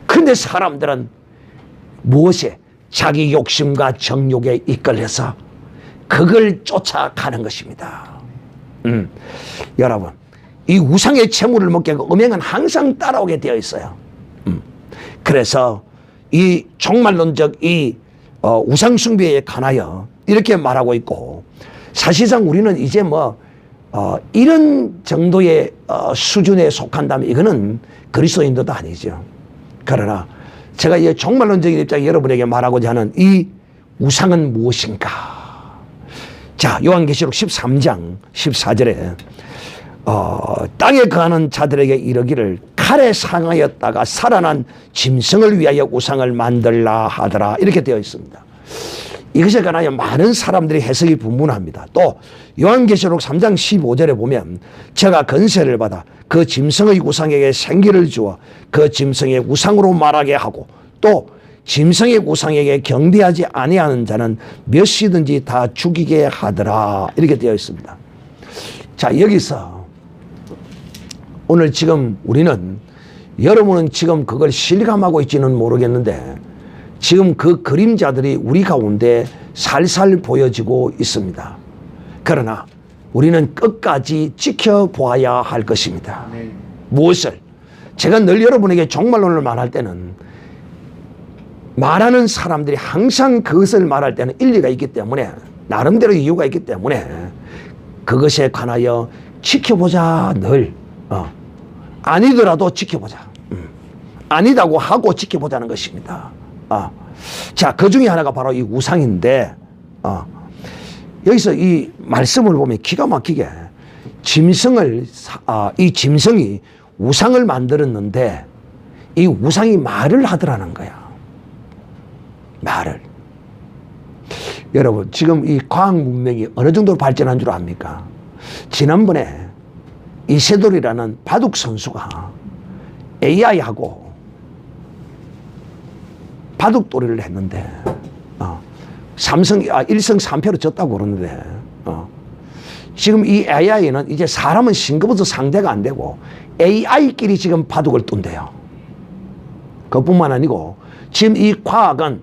근데 사람들은 무엇에? 자기 욕심과 정욕에 이끌려서 그걸 쫓아가는 것입니다. 여러분, 이 우상의 채물을 먹게 하고 음행은 항상 따라오게 되어 있어요. 그래서 이 종말론적 이 우상 숭배에 관하여 이렇게 말하고 있고, 사실상 우리는 이제 이런 정도의 수준에 속한다면 이거는 그리스도인들도 아니죠. 그러나 제가 이 종말론적인 입장에 여러분에게 말하고자 하는 이 우상은 무엇인가? 자, 요한계시록 13장 14절에 땅에 거하는 자들에게 이르기를 칼에 상하였다가 살아난 짐승을 위하여 우상을 만들라 하더라, 이렇게 되어 있습니다. 이것에 관하여 많은 사람들이 해석이 분분합니다. 또 요한계시록 3장 15절에 보면 제가 권세를 받아 그 짐승의 우상에게 생기를 주어 그 짐승의 우상으로 말하게 하고 또 짐승의 우상에게 경배하지 아니하는 자는 몇 시든지 다 죽이게 하더라, 이렇게 되어 있습니다. 자, 여기서 오늘 지금 우리는, 여러분은 지금 그걸 실감하고 있지는 모르겠는데 지금 그 그림자들이 우리 가운데 살살 보여지고 있습니다. 그러나 우리는 끝까지 지켜보아야 할 것입니다. 무엇을? 제가 늘 여러분에게 종말론을 말할 때는 말하는 사람들이 항상 그것을 말할 때는 일리가 있기 때문에, 나름대로 이유가 있기 때문에 그것에 관하여 지켜보자. 늘 아니더라도 지켜보자. 아니다고 하고 지켜보자는 것입니다. 자, 그 중에 하나가 바로 이 우상인데, 여기서 이 말씀을 보면 기가 막히게 이 짐승이 우상을 만들었는데 이 우상이 말을 하더라는 거야. 말을. 여러분, 지금 이 과학 문명이 어느 정도로 발전한 줄 압니까? 지난번에 이세돌이라는 바둑 선수가 AI하고 바둑돌이를 했는데 1승 3패로 졌다고 그러는데 지금 이 AI는 이제 사람은 싱거워서 상대가 안 되고 AI끼리 지금 바둑을 둔대요. 그것뿐만 아니고 지금 이 과학은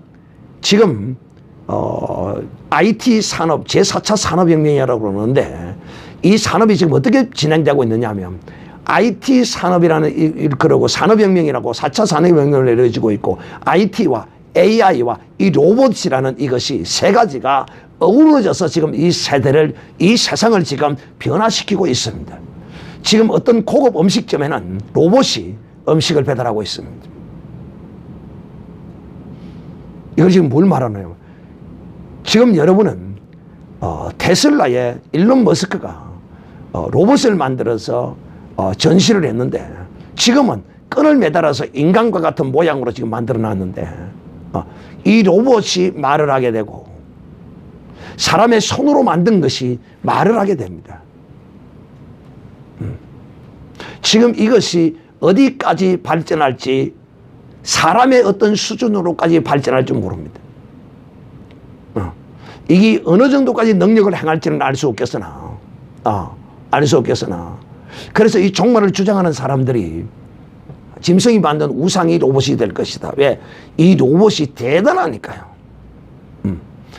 지금 IT 산업, 제4차 산업혁명이라고 그러는데 이 산업이 지금 어떻게 진행되고 있느냐 하면 IT 산업이라는, 그러고 산업혁명이라고 4차 산업혁명을 이루어지고 있고 IT와 AI와 이 로봇이라는 이것이 세 가지가 어우러져서 지금 이 세대를, 이 세상을 지금 변화시키고 있습니다. 지금 어떤 고급 음식점에는 로봇이 음식을 배달하고 있습니다. 이걸 지금 뭘 말하나요? 지금 여러분은 테슬라의 일론 머스크가 로봇을 만들어서 전시를 했는데 지금은 끈을 매달아서 인간과 같은 모양으로 지금 만들어 놨는데 이 로봇이 말을 하게 되고 사람의 손으로 만든 것이 말을 하게 됩니다. 지금 이것이 어디까지 발전할지, 사람의 어떤 수준으로까지 발전할지 모릅니다. 이게 어느 정도까지 능력을 행할지는 알 수 없겠으나, 그래서 이 종말을 주장하는 사람들이 짐승이 만든 우상이 로봇이 될 것이다. 왜? 이 로봇이 대단하니까요.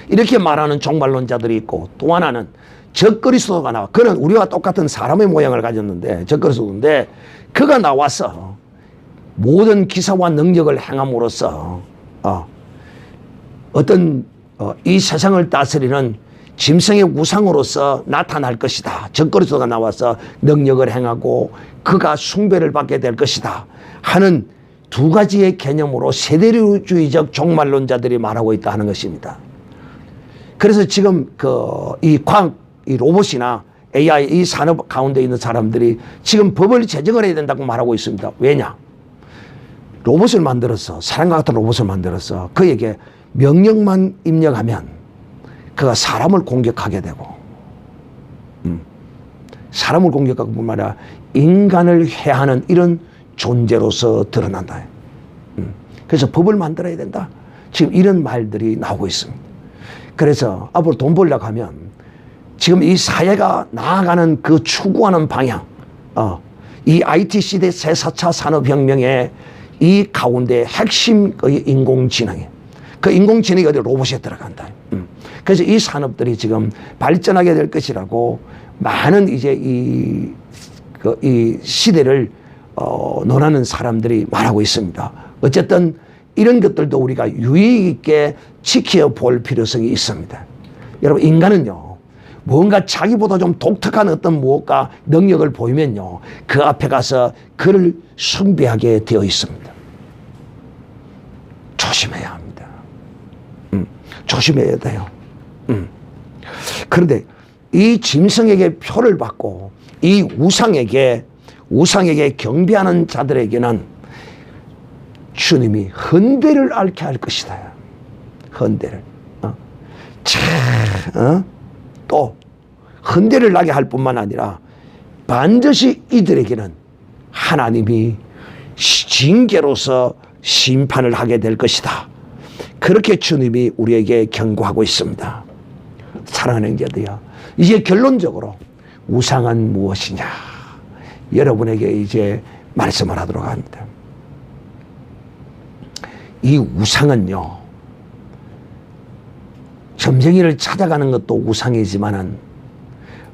이렇게 말하는 종말론자들이 있고, 또 하나는 적그리스도가 나와. 그는 우리와 똑같은 사람의 모양을 가졌는데, 적그리스도인데 그가 나와서 모든 기사와 능력을 행함으로써 이 세상을 다스리는 짐승의 우상으로서 나타날 것이다. 적그리스도가 나와서 능력을 행하고 그가 숭배를 받게 될 것이다 하는 두 가지의 개념으로 세대주의적 종말론자들이 말하고 있다 하는 것입니다. 그래서 지금 이 로봇이나 AI 이 산업 가운데 있는 사람들이 지금 법을 제정을 해야 된다고 말하고 있습니다. 왜냐? 로봇을 만들어서, 사람과 같은 로봇을 만들어서 그에게 명령만 입력하면 그가 사람을 공격하게 되고, 사람을 공격하고 뿐만 아니라 인간을 해하는 이런 존재로서 드러난다. 그래서 법을 만들어야 된다. 지금 이런 말들이 나오고 있습니다. 그래서 앞으로 돈 벌려고 하면 지금 이 사회가 나아가는 그 추구하는 방향, 이 IT 시대 제4차 산업혁명의 이 가운데 핵심의 인공지능에, 그 인공지능이 어디 로봇에 들어간다. 그래서 이 산업들이 지금 발전하게 될 것이라고 많은 이제 이 시대를 논하는 사람들이 말하고 있습니다. 어쨌든 이런 것들도 우리가 유의 있게 지켜볼 필요성이 있습니다. 여러분, 인간은요, 뭔가 자기보다 좀 독특한 어떤 무엇과 능력을 보이면요, 그 앞에 가서 그를 숭배하게 되어 있습니다. 조심해야 합니다. 조심해야 돼요. 그런데 이 짐승에게 표를 받고 이 우상에게 경배하는 자들에게는 주님이 헌대를 앓게 할 것이다. 헌대를. 또 헌대를 나게 할 뿐만 아니라 반드시 이들에게는 하나님이 징계로서 심판을 하게 될 것이다. 그렇게 주님이 우리에게 경고하고 있습니다. 사랑하는 형제들이요, 이제 결론적으로 우상은 무엇이냐, 여러분에게 이제 말씀을 하도록 합니다. 이 우상은요, 점쟁이를 찾아가는 것도 우상이지만은,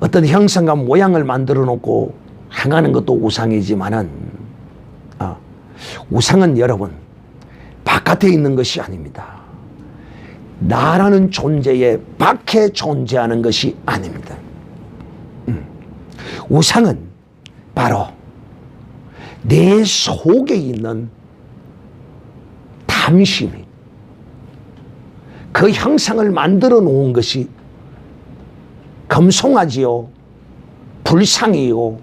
어떤 형상과 모양을 만들어 놓고 행하는 것도 우상이지만은, 우상은 여러분 바깥에 있는 것이 아닙니다. 나라는 존재의 밖에 존재하는 것이 아닙니다. 우상은 바로 내 속에 있는 탐심이, 그 형상을 만들어 놓은 것이 금송아지요, 불상이요,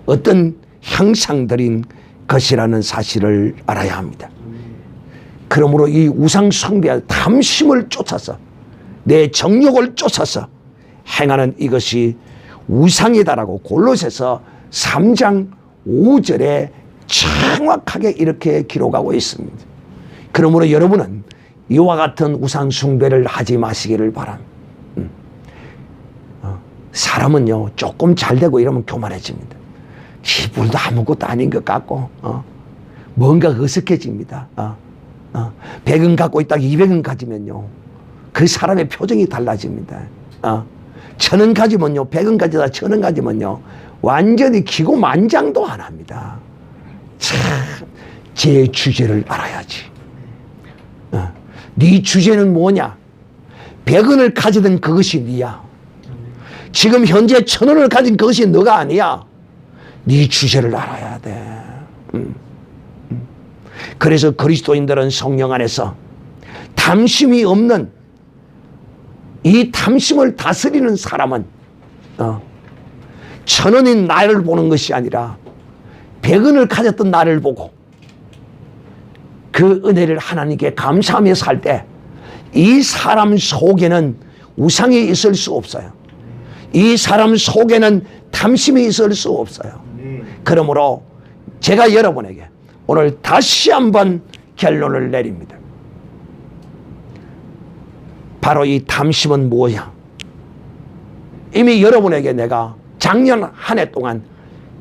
어떤 형상들인 것이라는 사실을 알아야 합니다. 그러므로 이 우상 숭배, 탐심을 쫓아서, 내 정욕을 쫓아서 행하는 이것이 우상이다라고 골로새서 3장 5절에 정확하게 이렇게 기록하고 있습니다. 그러므로 여러분은 이와 같은 우상 숭배를 하지 마시기를 바랍니다. 사람은요, 조금 잘 되고 이러면 교만해집니다. 기분도 아무것도 아닌 것 같고, 뭔가 어색해집니다. 100원 갖고 있다가 200원 가지면요, 그 사람의 표정이 달라집니다. 1000원 가지면요, 100원 가지다 1000원 가지면요, 완전히 기고만장도 안 합니다. 참, 제 주제를 알아야지. 네 주제는 뭐냐? 100원을 가지던 그것이 네야. 지금 현재 1000원을 가진 그것이 너가 아니야. 네 주제를 알아야 돼. 그래서 그리스도인들은 성령 안에서 탐심이 없는, 이 탐심을 다스리는 사람은 1000원인 나를 보는 것이 아니라 100원을 가졌던 나를 보고 그 은혜를 하나님께 감사하며 살 때 이 사람 속에는 우상이 있을 수 없어요. 이 사람 속에는 탐심이 있을 수 없어요. 그러므로 제가 여러분에게 오늘 다시 한번 결론을 내립니다. 바로 이 탐심은 뭐냐? 이미 여러분에게 내가 작년 한 해 동안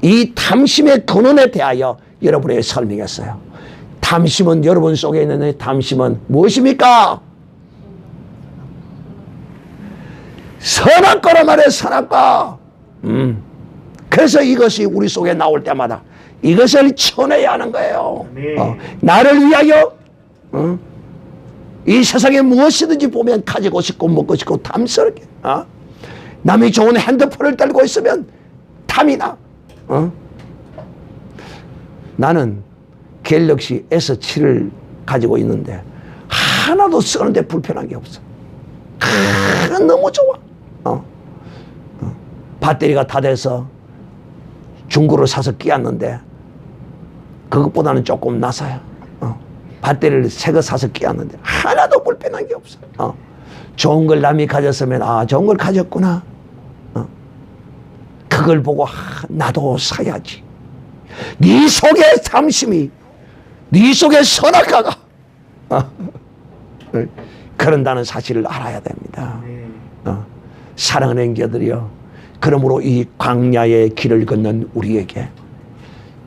이 탐심의 근원에 대하여 여러분에게 설명했어요. 탐심은, 여러분 속에 있는 탐심은 무엇입니까? 선악과라 말해, 선악과. 그래서 이것이 우리 속에 나올 때마다 이것을 쳐내야 하는 거예요. 나를 위하여 이 세상에 무엇이든지 보면 가지고 싶고 먹고 싶고 탐스럽게, 남이 좋은 핸드폰을 들고 있으면 탐이 나. 나는 갤럭시 S7을 가지고 있는데 하나도 쓰는데 불편한 게 없어. 너무 좋아. 배터리가 다 돼서 중고를 사서 끼웠는데 그것보다는 조금 나사요. 배터리를 새 거 사서 끼웠는데 하나도 불편한 게 없어. 좋은 걸 남이 가졌으면 좋은 걸 가졌구나. 그걸 보고 나도 사야지. 네 속에 탐심이, 네 속에 선악과가 그런다는 사실을 알아야 됩니다. 사랑하는 형제들이여, 그러므로 이 광야의 길을 걷는 우리에게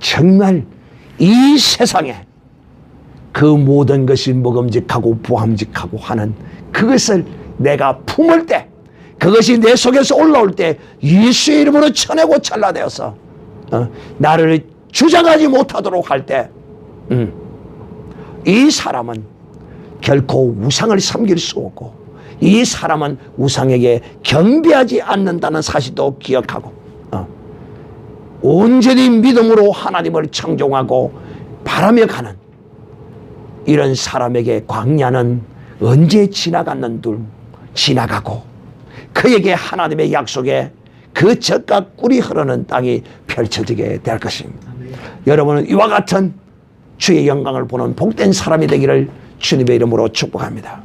정말 이 세상에 그 모든 것이 먹음직하고 부함직하고 하는 그것을 내가 품을 때, 그것이 내 속에서 올라올 때 예수의 이름으로 쳐내고 잘라내어서 나를 주장하지 못하도록 할 때 이 사람은 결코 우상을 섬길 수 없고, 이 사람은 우상에게 경배하지 않는다는 사실도 기억하고 온전히 믿음으로 하나님을 청종하고 바라며 가는 이런 사람에게 광야는 언제 지나갔는들 지나가고, 그에게 하나님의 약속에 그 젖과 꿀이 흐르는 땅이 펼쳐지게 될 것입니다. 여러분은 이와 같은 주의 영광을 보는 복된 사람이 되기를 주님의 이름으로 축복합니다.